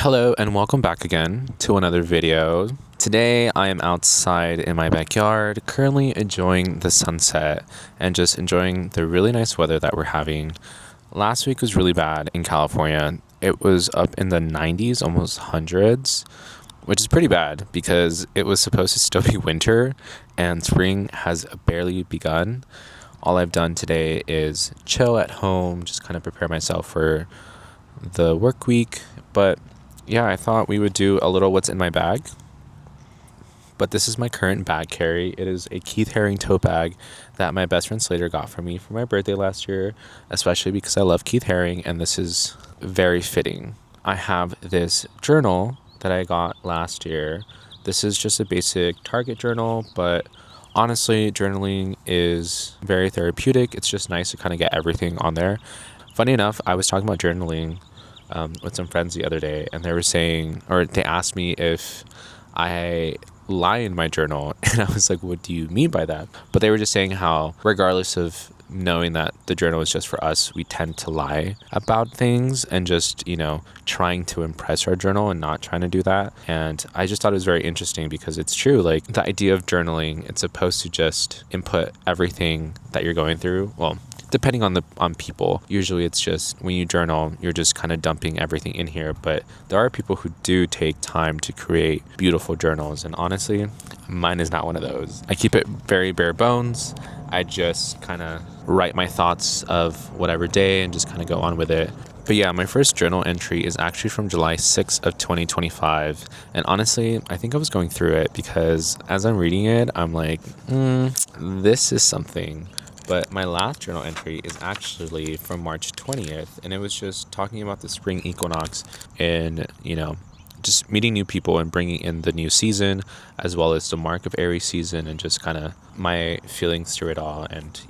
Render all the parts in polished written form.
Hello and welcome back again to another video. Today I am outside in my backyard, currently enjoying the sunset and just enjoying the really nice weather that we're having. Last week was really bad in California. It was up in the 90s, almost hundreds, which is pretty bad because it was supposed to still be winter and spring has barely begun. All I've done today is chill at home, just kind of prepare myself for the work week. But yeah, I thought we would do a little what's in my bag. But this is my current bag carry. It is a Keith Haring tote bag that my best friend Slater got for me for my birthday last year, especially because I love Keith Haring and this is very fitting. I have this journal that I got last year. This is just a basic Target journal, but honestly, journaling is very therapeutic. It's just nice to kind of get everything on there. Funny enough, I was talking about journaling with some friends the other day, and they were saying, or they asked me if I lie in my journal, and I was like, what do you mean by that? But they were just saying how regardless of knowing that the journal is just for us, we tend to lie about things and just, trying to impress our journal and not trying to do that. And I just thought it was very interesting because it's true. Like the idea of journaling, it's supposed to just input everything that you're going through. Well, depending on people, usually it's just when you journal, you're just kind of dumping everything in here. But there are people who do take time to create beautiful journals. And honestly, mine is not one of those. I keep it very bare bones. I just kind of write my thoughts of whatever day and just kind of go on with it. But yeah, my first journal entry is actually from July 6th of 2025. And honestly, I think I was going through it because as I'm reading it, I'm like, this is something. But my last journal entry is actually from March 20th, and it was just talking about the spring equinox and, just meeting new people and bringing in the new season, as well as the mark of Aries season, and just kind of my feelings through it all. And,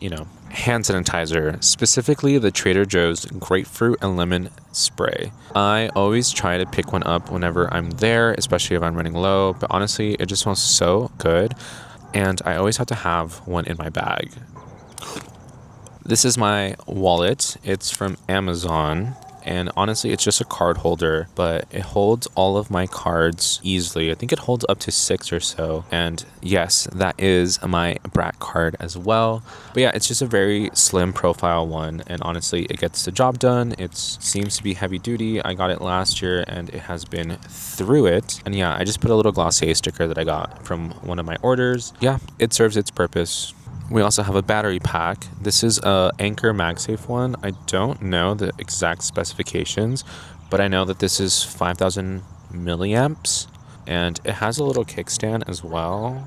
hand sanitizer, specifically the Trader Joe's grapefruit and lemon spray. I always try to pick one up whenever I'm there, especially if I'm running low, but honestly, it just smells so good, and I always have to have one in my bag. This is my wallet. It's from Amazon, and honestly it's just a card holder, but it holds all of my cards easily. I think it holds up to 6 or so, and yes, that is my BRAC card as well. But yeah, it's just a very slim profile one, and honestly it gets the job done. It seems to be heavy duty. I got it last year and it has been through it. And yeah, I just put a little glossier sticker that I got from one of my orders. Yeah, it serves its purpose. We also have a battery pack. This is a Anker MagSafe one. I don't know the exact specifications, but I know that this is 5,000 milliamps, and it has a little kickstand as well,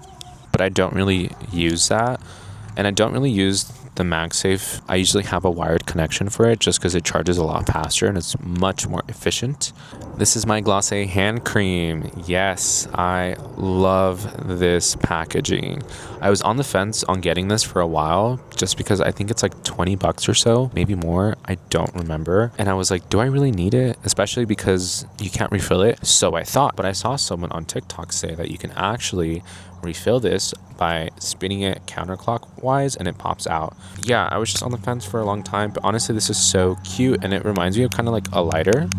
but I don't really use that. And I don't really use the MagSafe. I usually have a wired connection for it just because it charges a lot faster and it's much more efficient. This is my Glossier hand cream. Yes, I love this packaging. I was on the fence on getting this for a while just because I think it's like $20 or so, maybe more. I don't remember. And I was like, do I really need it? Especially because you can't refill it. So I thought, but I saw someone on TikTok say that you can actually refill this by spinning it counterclockwise and it pops out. Yeah, I was just on the fence for a long time, but honestly this is so cute and it reminds me of kind of like a lighter.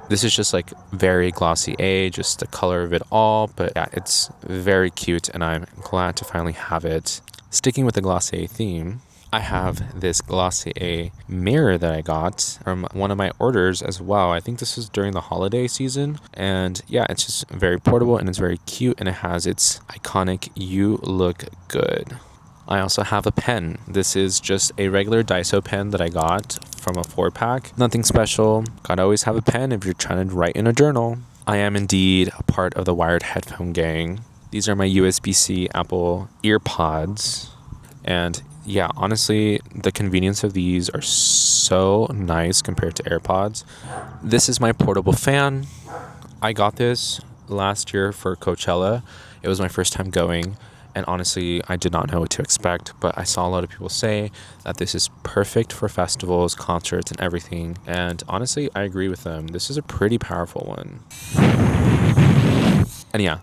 This is just like very glossier, just the color of it all, but yeah, it's very cute and I'm glad to finally have it. Sticking with the Glossier theme, I have this Glossier mirror that I got from one of my orders as well. I think this was during the holiday season. And yeah, it's just very portable and it's very cute and it has its iconic "You look good." I also have a pen. This is just a regular Daiso pen that I got from a 4-pack. Nothing special. Gotta always have a pen if you're trying to write in a journal. I am indeed a part of the wired headphone gang. These are my USB-C Apple EarPods. And yeah, honestly, the convenience of these are so nice compared to AirPods. This is my portable fan. I got this last year for Coachella. It was my first time going, and honestly, I did not know what to expect, but I saw a lot of people say that this is perfect for festivals, concerts, and everything. And honestly, I agree with them. This is a pretty powerful one. And yeah,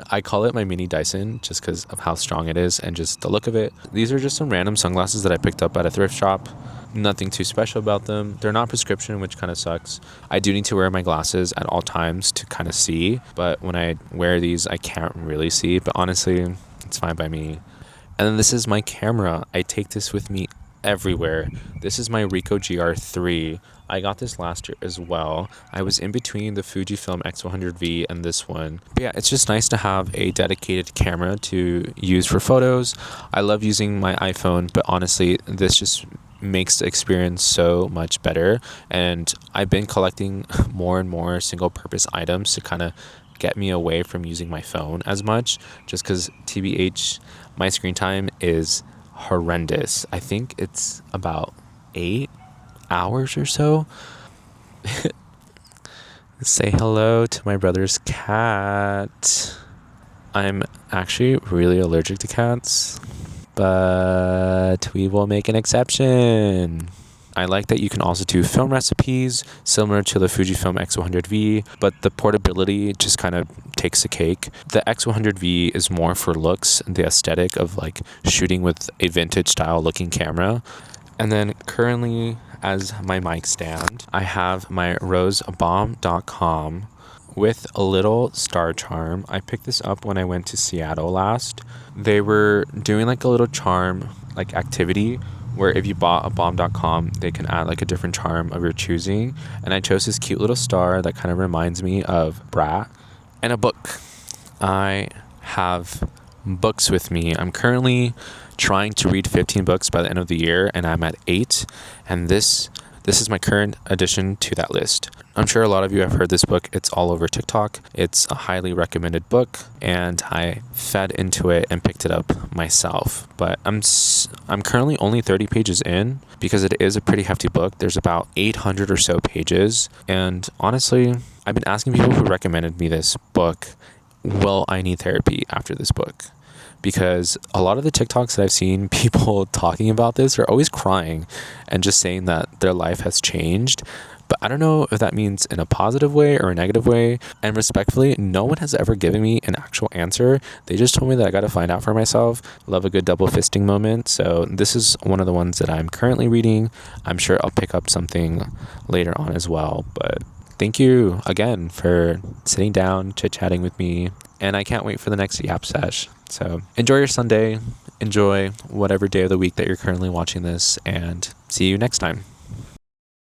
I call it my mini Dyson just because of how strong it is and just the look of it. These are just some random sunglasses that I picked up at a thrift shop. Nothing too special about them. They're not prescription, which kind of sucks. I do need to wear my glasses at all times to kind of see, but when I wear these, I can't really see, but honestly, it's fine by me. And then this is my camera. I take this with me everywhere. This is my Ricoh GR3. I got this last year as well. I was in between the Fujifilm X100V and this one. But yeah, it's just nice to have a dedicated camera to use for photos. I love using my iPhone, but honestly, this just makes the experience so much better. And I've been collecting more and more single purpose items to kind of get me away from using my phone as much, just because TBH, my screen time is horrendous. I think it's about 8 hours or so. Say hello to my brother's cat. I'm actually really allergic to cats, but we will make an exception. I like that you can also do film recipes similar to the Fujifilm X100V, but the portability just kind of takes the cake. The X100V is more for looks, the aesthetic of like shooting with a vintage style looking camera. And then currently, as my mic stand, I have my rosebomb.com with a little star charm. I picked this up when I went to Seattle last. They were doing like a little charm like activity where if you bought a bomb.com, they can add like a different charm of your choosing. And I chose this cute little star that kind of reminds me of Brat. And a book. I have books with me. I'm currently trying to read 15 books by the end of the year, and I'm at 8. And this is my current addition to that list. I'm sure a lot of you have heard this book. It's all over TikTok. It's a highly recommended book, and I fed into it and picked it up myself. But I'm currently only 30 pages in because it is a pretty hefty book. There's about 800 or so pages. And honestly, I've been asking people who recommended me this book, will I need therapy after this book? Because a lot of the TikToks that I've seen people talking about this are always crying and just saying that their life has changed. But I don't know if that means in a positive way or a negative way. And respectfully, no one has ever given me an actual answer. They just told me that I got to find out for myself. Love a good double fisting moment. So this is one of the ones that I'm currently reading. I'm sure I'll pick up something later on as well. But thank you again for sitting down, chit-chatting with me. And I can't wait for the next Yap Sesh. So enjoy your Sunday. Enjoy whatever day of the week that you're currently watching this. And see you next time.